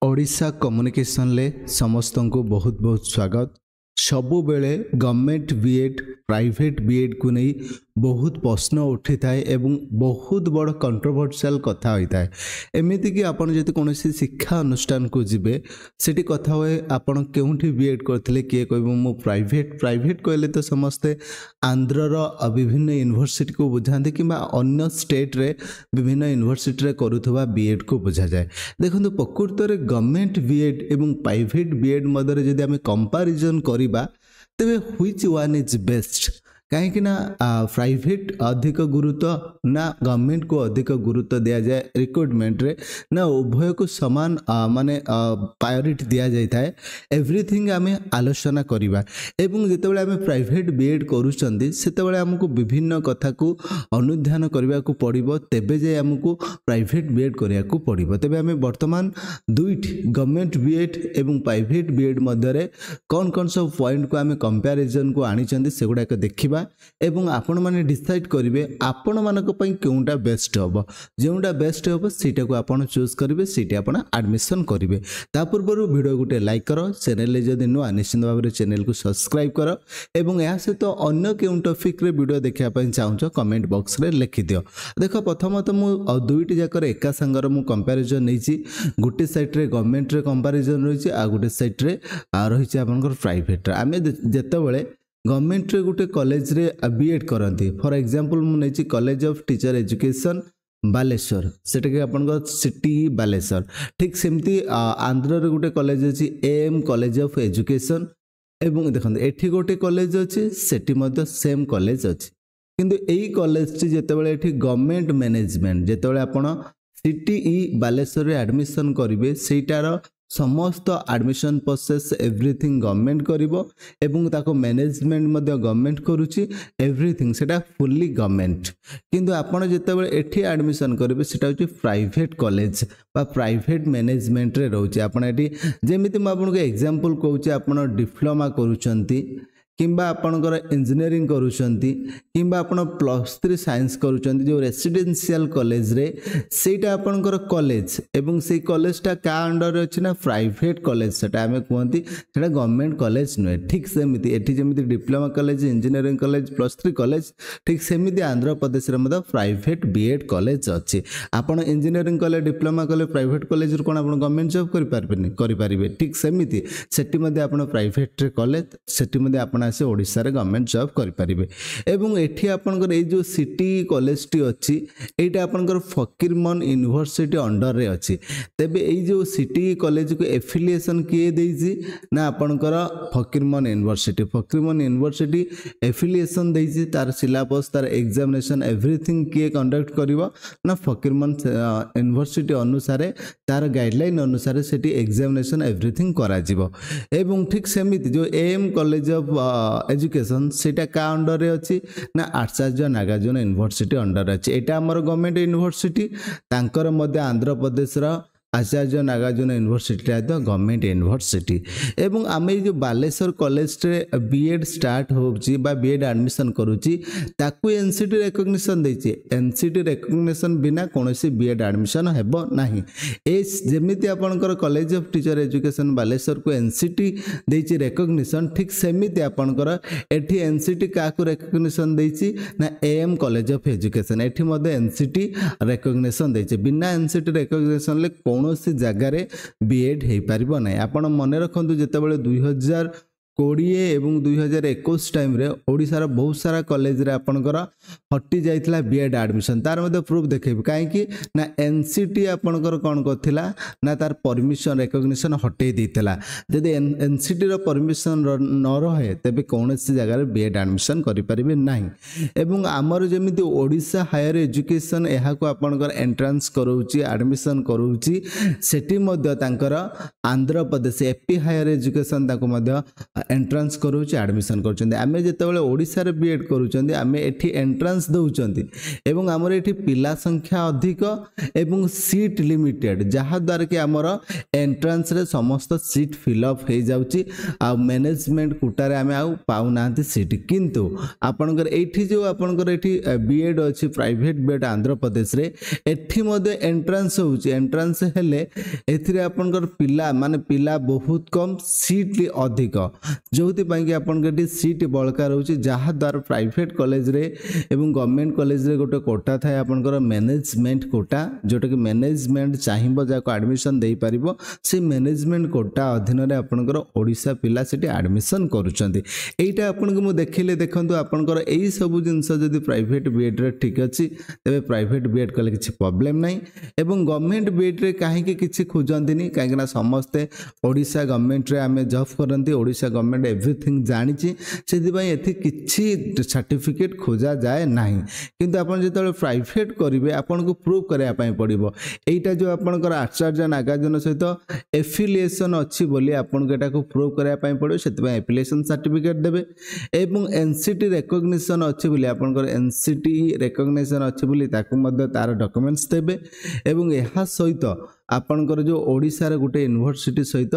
Odisha communication ले समस्त को बहुत बहुत स्वागत। सबु बेले गवर्नमेंट बीएड प्राइवेट बीएड को नहीं बहुत प्रश्न उठी थाए एवं बहुत बड़ कंट्रोवर्शियल कथा होता है। एमती कि आपड़ जब कौन शिक्षा अनुष्ठान को जीवे सेठी कथा हुए आपड़ केउठी बीएड करते किए कह मु प्राइवेट कहले तो समस्ते आंध्रर विभिन्न यूनिवर्सिटी को बुझाते कि अन्य स्टेट रे विभिन्न यूनिवर्सिटी रे करुवा बीएड को बुझा जाए। देखो प्रकृत में गवर्नमेंट बीएड एवं प्राइवेट बीएड मध्य जदि आम कंपैरिजन करबा तेबे व्हिच वन इज बेस्ट कहीं प्राइवेट अधिक गुरुत्व ना गवर्नमेंट को अधिक गुरुत्व दिया जाए रिक्रुटमेंट रे ना उभय को समान माने प्रायोरिटी दिया जाए। एवरीथिंग आम आलोचना करवा एवं जितेबाला आम प्राइवेट बीएड करुँचे से आमको विभिन्न कथा को अनुध्यान करने को पड़ो तेबे जाए आमको प्राइवेट बीएड करने को पड़ो। तेबे आम बर्तमान दुईटी गवर्नमेंट बीएड एवं प्राइवेट बीएड मध्य कौन कौन सब पॉइंट को आम कंपैरिजन को आनी सेगुड़ाक देखा एवं आपण माने डिसाइड करेंगे आपण मानक पई केउटा बेस्ट हम जोटा बेस्ट हम सीटा को आपण चूज करेंगे सीटा आपण एडमिशन करेंगे। ता पूर्व वीडियो गोटे लाइक कर चैनल जदि नुआ निश्चित भाव में चैनल को सब्सक्राइब कर एवं या सहित अन्य केउं टॉपिक रे वीडियो देखा चाहूँ कमेंट बॉक्स रे लिखि दियो। देख प्रथमतः मु दुईटी जाकर एका संगर मु कंपैरिजन नहीं गोटे साइड रे गवर्नमेंट रे कंपैरिजन रही आ गोटे साइड रे रही आपनकर प्राइवेट आम जेतेबेले गवर्नमेंट रे गोटे कॉलेज रे बीएड करती फॉर एग्जांपल मुझे college of teacher education Baleshwar सेटा कि आपन सिटी बालेश्वर ठीक सेमती आंध्र रे गोटे कॉलेज अच्छी एएम कॉलेज ऑफ एजुकेशन एवं देखते एठी गोटे कॉलेज अच्छी सेठी मध्य सेम कॉलेज अच्छी किंतु एई कॉलेज टी जेतेबेले एठी गवर्नमेंट मैनेजमेंट जेतेबेले आपन सीटीई बालेश्वर रे एडमिशन करिवे सेटार समस्त एडमिशन प्रोसेस एवरीथिंग गवर्नमेंट करिवो एवं ताको मैनेजमेंट मध्य गवर्नमेंट करूची एवरीथिंग सेटा फुल्ली गवर्नमेंट किंतु आपण जेतेबेले एठी एडमिशन करिवे सेटा होची प्राइवेट कॉलेज बा प्राइवेट मैनेजमेंट रे रहउची। आपण एठी जेमिति म आपनको एग्जांपल कहउची आपण डिप्लोमा करूचंती किंबा आपणकर इंजीनियरिंग करूचंती किंबा आपण +3 साइंस करूचंती जो रेसिडेंशियल कॉलेज रे सेटा आपणकर कॉलेज एवं से कॉलेजटा का अंडर अछि ना प्राइवेट कॉलेज सेटा हमें कहंती सेटा गवर्नमेंट कॉलेज नुहे। ठीक सेमिति एठी जेमिति diploma college engineering college +3 college ठीक सेमिति आंध्र प्रदेश रे मदा प्राइवेट बीएड कॉलेज अछि। आपण engineering college diploma college private college रो कोन आपण गवर्नमेंट जॉब करि पारिबे ठीक सेमिति सेठी मध्ये आपण प्राइवेट रे कॉलेज सेठी मध्ये आपण से ओडिशा रे गवर्नमेंट जॉब करि परिबे एवं एठी आपनकर ए जो सिटी कॉलेज टी अछि एटा आपनकर फकीरमोहन यूनिवर्सिटी अंडर रे अछि। तेबे ए जो सिटी कॉलेज को एफिलिएशन किए देछि ना आपनकर फकीरमोहन यूनिवर्सिटी एफिलिएशन देछि तार सिलेबस तार एग्जामिनेशन एवरीथिंग किए कंडक्ट करिवो ना फकीरमोहन यूनिवर्सिटी अनुसार तार गाइडलाइन अनुसार सेठी एग्जामिनेशन एवरीथिंग करा जिवो एवं ठीक सेमिति जो एएम कॉलेज ऑफ एजुकेशन सेटा का अंडर रे अछि ना आचार्य नागार्जुन यूनिवर्सिटी अंडर अछि। एटा हमर गवर्नमेंट यूनिवर्सिटी तांकर मध्य आंध्र प्रदेश रा आचार्य नागार्जुन यूनिवर्सिटी गवर्नमेंट यूनिवर्सिटी एवं आम जो बालेश्वर कॉलेज रे बीएड स्टार्ट होउची बा बीएड एडमिशन करूची ताकू एनसीटी रिकॉग्निशन देची एनसीटी रिकॉग्निशन बिना कोनोसी बीएड एडमिशन हेबो नाही। ए जेमिति आपनकर college of teacher education Baleshwar को एनसीटी देची रिकॉग्निशन ठीक सेमिति आपनकर एठी एनसीटी काकू रिकॉग्निशन देची ना एएम कॉलेज ऑफ एजुकेशन एठी मध्ये एनसीटी रिकॉग्निशन देची बिना एनसीटी रिकॉग्निशन ले कौनसी जगार बीएड हो पार ना। आपण मन रखु जितेबाला 2020 एवं 2021 टाइम रे ओडिशार बहुत सारा कॉलेज रे आपनकर हटि जाइतला बीएड एडमिशन तार मध्ये प्रूफ देखेबी काहेकि ना एनसीटी आपनकर कोन करथिला ना तार परमिशन रिकॉग्निशन हटै दितला जदि एनसीटी रो परमिशन न रहे तेबे कोनसी जगह रे बीएड एडमिशन करि परिबे नाही। एवं हमर जेमिति ओडिशा हायर एजुकेशन एहा को आपनकर एंट्रेंस करौची एडमिशन करौची सेठी मध्ये तांकर Andhra Pradesh AP higher education ताको मध्ये एंट्रांस करूँ एडमिशन करें जितेबाला ओडिशा रे बीएड करूँ आम एठी एंट्रांस दौरान एवं आमर एठी पिला संख्या अधिक एवं सीट लिमिटेड जहाद्वारा कि आमर एंट्रांस रे समस्त सीट फिलअप हो जाउची आ मैनेजमेंट कोटारे आम आउ पाऊना सीट किंतु आपणकर एठी जो आपणकर एठी बीएड अच्छी प्राइवेट बीएड आंध्र प्रदेश रे एठी मध्ये एंट्रांस होउची एंट्रांस हेले एथिरे आपणकर पिला माने पिला बहुत कम सीट अधिक जोथि पई कि आपणकर एठी सीट बळका रहउची जहाद्वारा प्राइवेट कॉलेज रे एवं गवर्नमेंट कॉलेज रे गोटे कोटा थाए आपणकर मैनेजमेंट कोटा जोटा कि मैनेजमेंट चाहिबो जाको एडमिशन देई परिबो से मैनेजमेंट कोटा अधीन रे आपणकर ओडिशा पिला सेठी एडमिशन करूचंती एटा आपनको मु देखिले देखंतु आपणकर एई सब जिंस जदि प्राइवेट बीएड रे ठीक अछि तबे प्राइवेट बीएड कले किछि प्रॉब्लम नाही एवं गवर्नमेंट बीएड रे काहे कि किछि खोजंतिनी काहे ना समस्ते ओडिशा गवर्नमेंट रे आमे जॉब करंती ओडिशा गवर्नमेंट एवरीथिंग जानिछि सेदि पई एथि किछि सर्टिफिकेट खोजा जाए नाही किंतु आपण जेतले प्राइवेट करिवे आपनको प्रूव करया पई पड़िबो एटा जो आपणकर आचार्य नागार्जुन सहित एफिलिएशन अछि बोली आपनको एटा को प्रूव करया पई पड़िबो सेति पई एफिलिएशन सर्टिफिकेट देबे एवं एनसीटी रिकॉग्निशन अछि बोली आपनकर एनसीटी रिकॉग्निशन अछि बोली ताकू मध्ये तार डॉक्यूमेंट्स देबे एवं एहा सहित आपनकर जो ओडिसा रे गुटे यूनिवर्सिटी सहित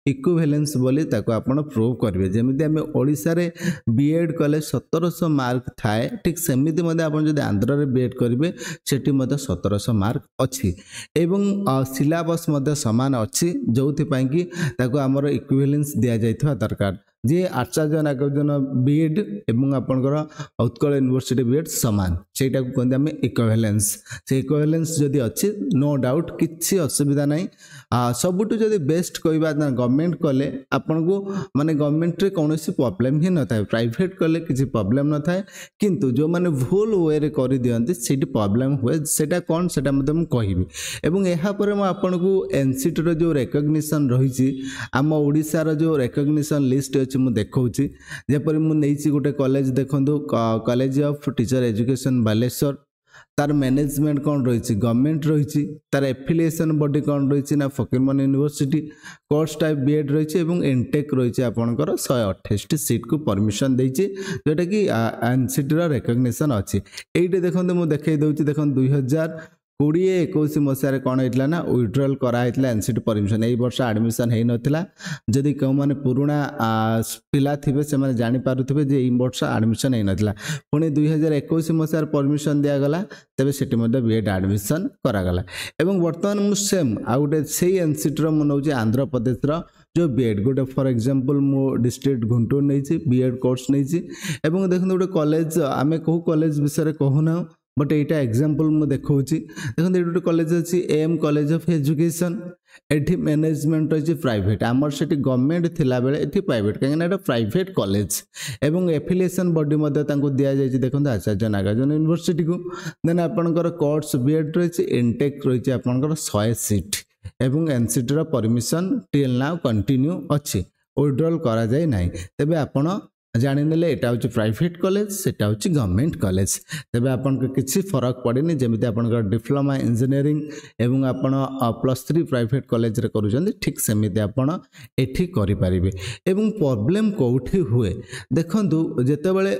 इक्विवेलेंस बोली ताको आपण प्रूव करबे जेमिति हम ओडिसा रे बीएड कले 1700 मार्क थाए ठीक सेमिति मध्ये आपण जदि आंध्र रे बीएड करिवे सेठी मध्ये 1700 मार्क अछि एवं सिलेबस मध्ये समान अछि जोथि पई कि ताको हमर इक्विवेलेंस दिया जायथवा दरकार जे आचार्य नागार्जुन बीएड एवं आपनकर उत्कल यूनिवर्सिटी बीएड समान सेटा को कहते हम इक्विवेलेंस से इक्विवेलेंस जदि अछि नो डाउट किछि असुविधा नाही सबुटु जदि बेस्ट कहबा गवर्नमेंट कले आपन को माने गवर्नमेंट रे कोनोसी प्रॉब्लम ही न थाए प्राइवेट कले किछि प्रॉब्लम न थाए किंतु जो माने भूल वे रे करि दियंती सेठी प्रॉब्लम हुए सेटा कोन सेटा मते हम कहिबी एवं एहा परे म आपन को एनसीटी रो जो रिकॉग्निशन रहिछि आम ओडिसा रो जो रिकॉग्निशन लिस्ट मु देखौछि जेपरि मु नेछि गोटे कॉलेज देखंदु college of teacher education Baleswar तार मैनेजमेंट कौन रही गवर्नमेंट रही तार एफिलिएशन बॉडी कौन रही ना Fakirmohan university course type BEd रही एनटेक रही आपंकर 128 सीट को परमिशन देछि जोटा कि एनसीटी रो रिकॉग्निशन अछि एइटे देखंतु मु देखै दउछि देखन 2020-21 मसीह कौन होता ना विड्रॉल कराइला एनसीटी परमिशन यही वर्ष एडमिशन हो नाला जदि कौ मैंने पुराणा पिला थे से जानी पारुथिबे जे वर्ष एडमिशन हो नाला पुणी 2021 मसीह परमिशन दिगला तेज से बीएड एडमिशन करागला एवं बर्तमान मु सेम आ गोटे से एनसीटी मु नौ आंध्र प्रदेश जो बीएड गोटे फॉर एग्जांपल मु डिस्ट्रिक्ट गुंटूर नहीं बीएड कोर्स नहीं एवं देखो गोटे कॉलेज आम कहू कॉलेज विषय कहूना बट एटा एग्जांपल मु देखौछि देखन एटा कॉलेज अछि एम कॉलेज ऑफ एजुकेशन एठी मैनेजमेंट अछि प्राइवेट आमर सेठी गवर्नमेंट थिला बेले एठी प्राइवेट काहे एटा प्राइवेट कॉलेज एवं एफिलिएशन बॉडी मध्ये तांको दिया जाय देखन आचार्य नागार्जुन यूनिवर्सिटी को देन आपनकर कोर्स बीएड रहिछि एनटेक रहिछि आपनकर 100 सीट एवं एनसीटी रो परमिशन टिल नाउ कंटिन्यू अछि विड्रॉल करा जाय नाही तबे आपण जानिनेले एटा होची प्राइवेट कॉलेज सेटा होची गवर्नमेंट कॉलेज तबे आपन को किछि फरक पड़ेनी जेमिति आपन का डिप्लोमा इंजीनियरिंग एवं आपन +3 प्राइवेट कॉलेज रे करूछन ठीक सेमिति आपन एठी करि परिबे एवं प्रॉब्लम कोठी हुए देखंतु जेते बेले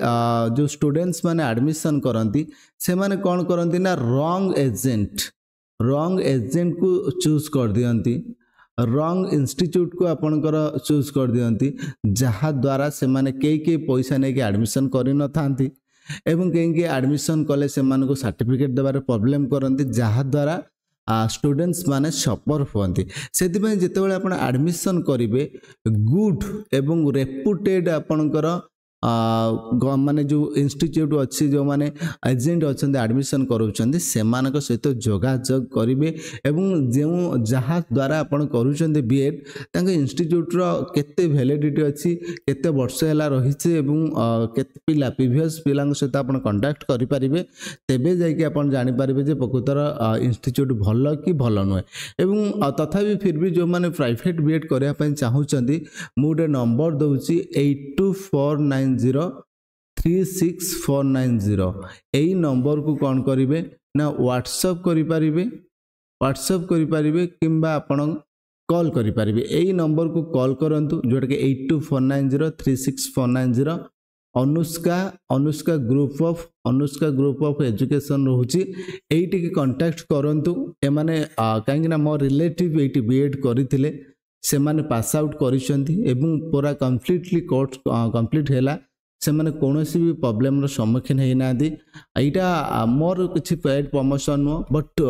जो स्टूडेंट्स माने एडमिशन करंती से माने कोन करंती ना रॉन्ग एजेंट को चूज कर दियंती रॉन्ग इंस्टीट्यूट को आपनकर चूज कर दियंती जहा द्वारा से माने के पैसा नहीं कि एडमिशन करि न थांती एवं कहीं एडमिशन कले से मान को सर्टिफिकेट देबार प्रॉब्लम करंती जहा द्वारा स्टूडेंट्स माने सफर होती से जितेबाला आप एडमिशन करेंगे गुड एवं रेपुटेड आपणकर माने जो इंस्टीट्यूट अच्छी जो माने एजेंट अच्छा एडमिशन करूछंदी सेमानक सहित जोगाजोग करेंगे एवं जो जहा द्वारा आपण करूछंदी बीएड तांक इंस्टीट्यूट रो केते वैलिडिटी अच्छी केते वर्ष हैला रहिছে एवं केते पिला प्रीवियस पिलांक सहित आपण कांटेक्ट करि परिबे तेबे जाय कि आपण जानि परिबे जे प्रकृतर इंस्टीट्यूट भलो कि भलो नय एवं तथापि फिर भी जो माने प्राइवेट बीएड करिया पय चाहूचंदी मुडे नंबर दउची 8249036490 एई नंबर को कौन करिवे ना व्हाट्सएप करि परिबे किंबा आपण कॉल करें यही नंबर को कॉल करंतु जोटा कि 8249036490 अनुष्का ग्रुप ऑफ एजुकेशन रोचे ये कांटेक्ट करंतु एमाने कहीं मो रिलेटिव ये बीएड करते से माने पास आउट करिसेंती एवं पूरा कंप्लीटली कोर्स कंप्लीट हैला से माने कोनोसी भी प्रॉब्लम रो सम्मुखीन है नादी एटा मोर किछि पेड प्रमोशन नो बट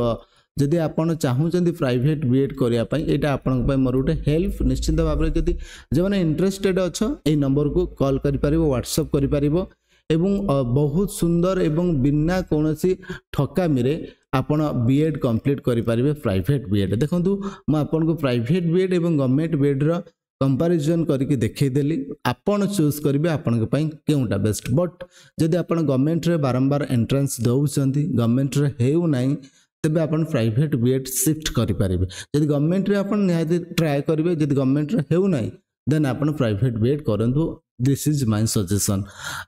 जदि आपण चाहूचंती प्राइवेट बीएड करिया पई एटा आपन पई मोर उटे हेल्प निश्चित भाबरे जदि जे माने इंटरेस्टेड अछ ए नंबर को कॉल करि परिबो व्हाट्सएप करि परिबो एवं बहुत सुंदर एवं बिना कोनोसी ठकामी रे आपण बीएड कंप्लीट करि परिबे प्राइवेट बीएड देखंतु म आपन को प्राइवेट बीएड एवं गवर्नमेंट बीएड रो कंपैरिजन करके देखै देली आपण चूज करिवे आपन के पई केउटा बेस्ट बट जदि आपण गवर्नमेंट रे बारंबार एंट्रेंस दउचंती गवर्नमेंट रे हेउ नाही तबे आपण प्राइवेट बीएड शिफ्ट करि परिबे जदि गवर्नमेंट रे आपण निहाती ट्राई करिवे जदि गवर्नमेंट रे हेउ नाही देन आपण प्राइवेट बीएड करंतु this is my suggestion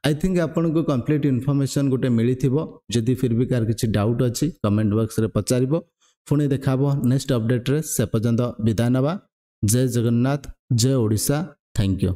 I think आपन को कंप्लीट इन्फॉर्मेशन गोटे मिली थिबो जदि फिर भी कार किछि डाउट अछि कमेंट बॉक्स रे पचारिबो पुणी देखाबो नेक्स्ट अपडेट रे से पर्यंत विदाय नबा जय जगन्नाथ जय ओडिशा थैंक यू।